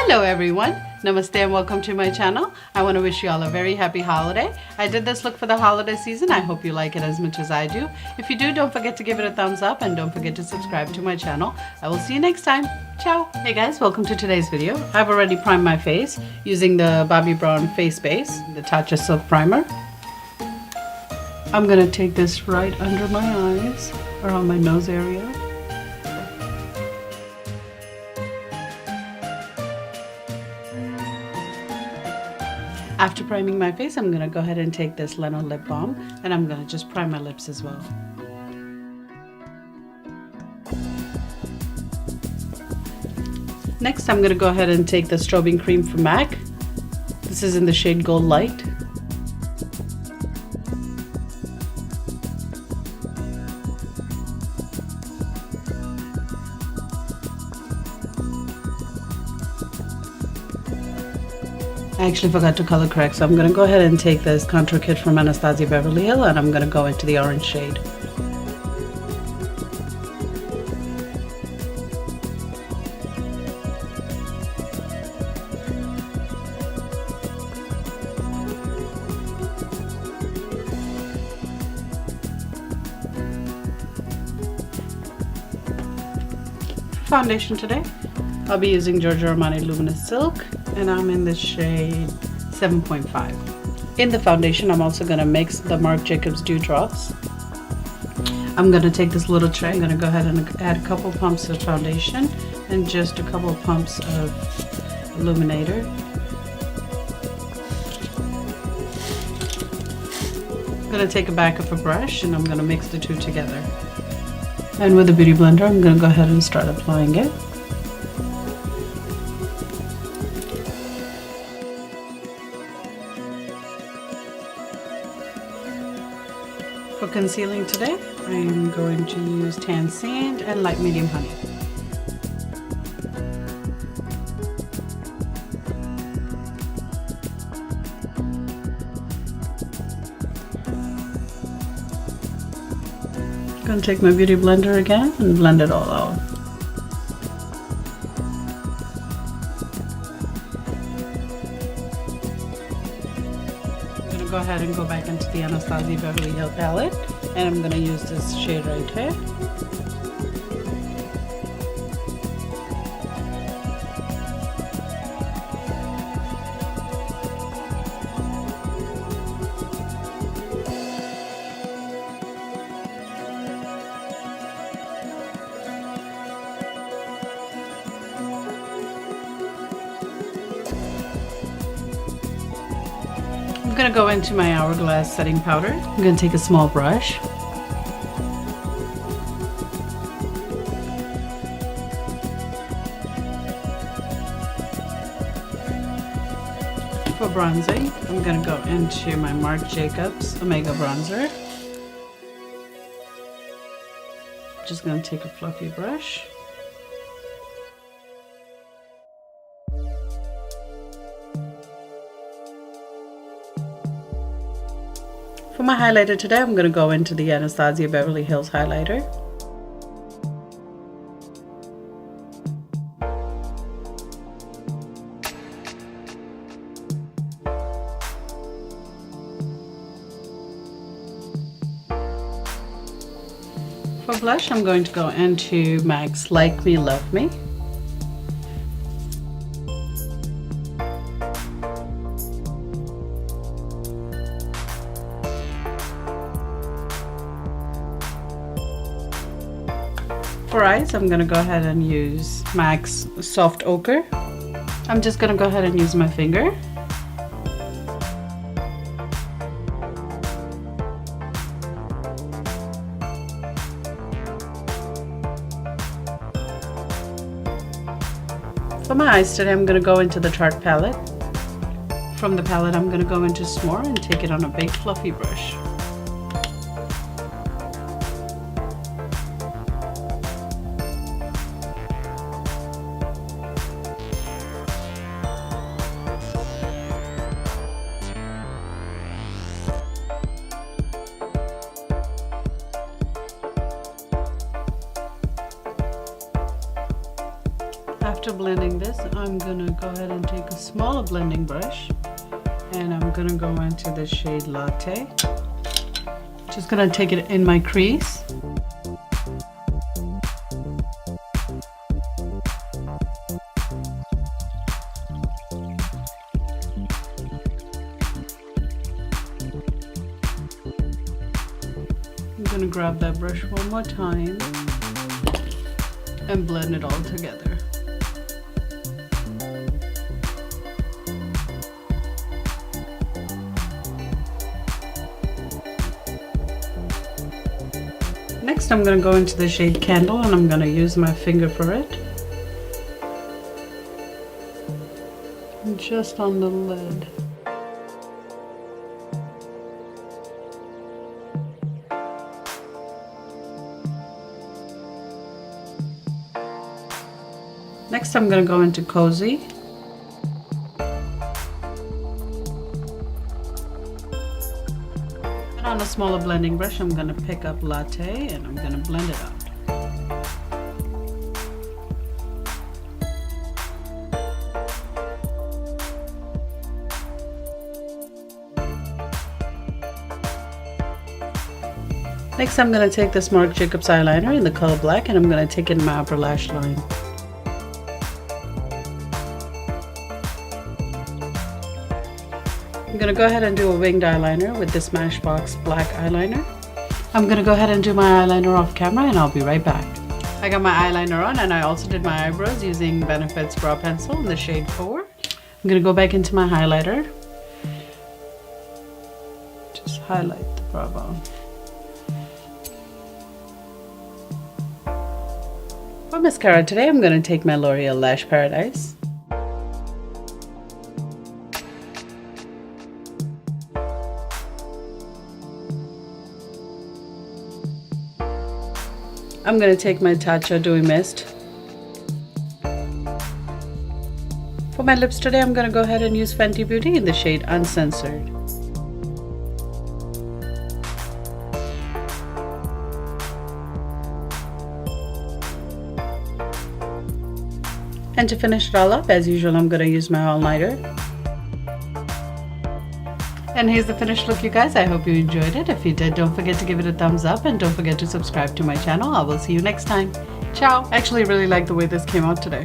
Hello everyone, namaste and welcome to my channel. I want to wish you all a very happy holiday. I did this look for the holiday season. I hope you like it as much as I do. If you do, don't forget to give it a thumbs up and don't forget to subscribe to my channel. I will see you next time. Ciao! Hey guys, welcome to today's video. I've already primed my face using the Bobbi Brown face base, the Tatcha Silk Primer. I'm going to take this right under my eyes, around my nose area. After priming my face, I'm going to go ahead and take this Leno lip balm and I'm going to just prime my lips as well. Next, I'm going to go ahead and take the Strobing cream from MAC. This is in the shade Golglite. I actually forgot to color correct, so I'm going to go ahead and take this contour kit from Anastasia Beverly and I'm going to go into the orange shade. For foundation today, I'll be using Giorgio Armani Luminous Silk and I'm in the shade 7.5. In the foundation, I'm also going to mix the Marc Jacobs Dewdrops. I'm going to take this little tray, I'm going to go ahead and add a couple pumps of foundation and just a couple pumps of illuminator. I'm going to take a back of a brush and I'm going to mix the two together. And with a beauty blender, I'm going to go ahead and start applying it. For concealing today, I am going to use Tan Sand and Light Medium Honey. I'm going to take my beauty blender again and blend it all out. Go ahead and go back into the Anastasia Beverly palette and I'm going to use this shade right here. I'm going to go into my Hourglass setting powder. I'm going to take a small brush. For bronzing, I'm going to go into my Marc Jacobs Omega Bronzer. Just going to take a fluffy brush. For my highlighter today, I'm going to go into the Anastasia Beverly Hills highlighter. For blush, I'm going to go into MAC's Like Me, Love Me. For eyes, I'm going to go ahead and use MAC's Soft Ochre. I'm just going to go ahead and use my finger. For my eyes today, I'm going to go into the Tarte palette. From the palette, I'm going to go into S'more and take it on a big fluffy brush. After blending this, I'm gonna go ahead and take a smaller blending brush and I'm gonna go into the shade Latte. Just gonna take it in my crease. I'm gonna grab that brush one more time and blend it all together. Next, I'm going to go into the shade Candle and I'm going to use my finger for it. Just on the lid. Next, I'm going to go into Cozy. And on a smaller blending brush, I'm going to pick up Latte and I'm going to blend it out. Next, I'm going to take this Marc Jacobs eyeliner in the color Black and I'm going to take it in my upper lash line. I'm going to go ahead and do a winged eyeliner with this Smashbox black eyeliner. I'm going to go ahead and do my eyeliner off camera and I'll be right back. I got my eyeliner on and I also did my eyebrows using Benefit's Brow Pencil in the shade 4. I'm going to go back into my highlighter. Just highlight the brow bone. For mascara today, I'm going to take my L'Oreal Lash Paradise. I'm going to take my Tatcha Dewy Mist. For my lips today, I'm going to go ahead and use Fenty Beauty in the shade Uncensored. And to finish it all up, as usual, I'm going to use my all-nighter. And here's the finished look, you guys. I hope you enjoyed it. If you did, don't forget to give it a thumbs up and don't forget to subscribe to my channel. I will see you next time. Ciao. I actually really like the way this came out today.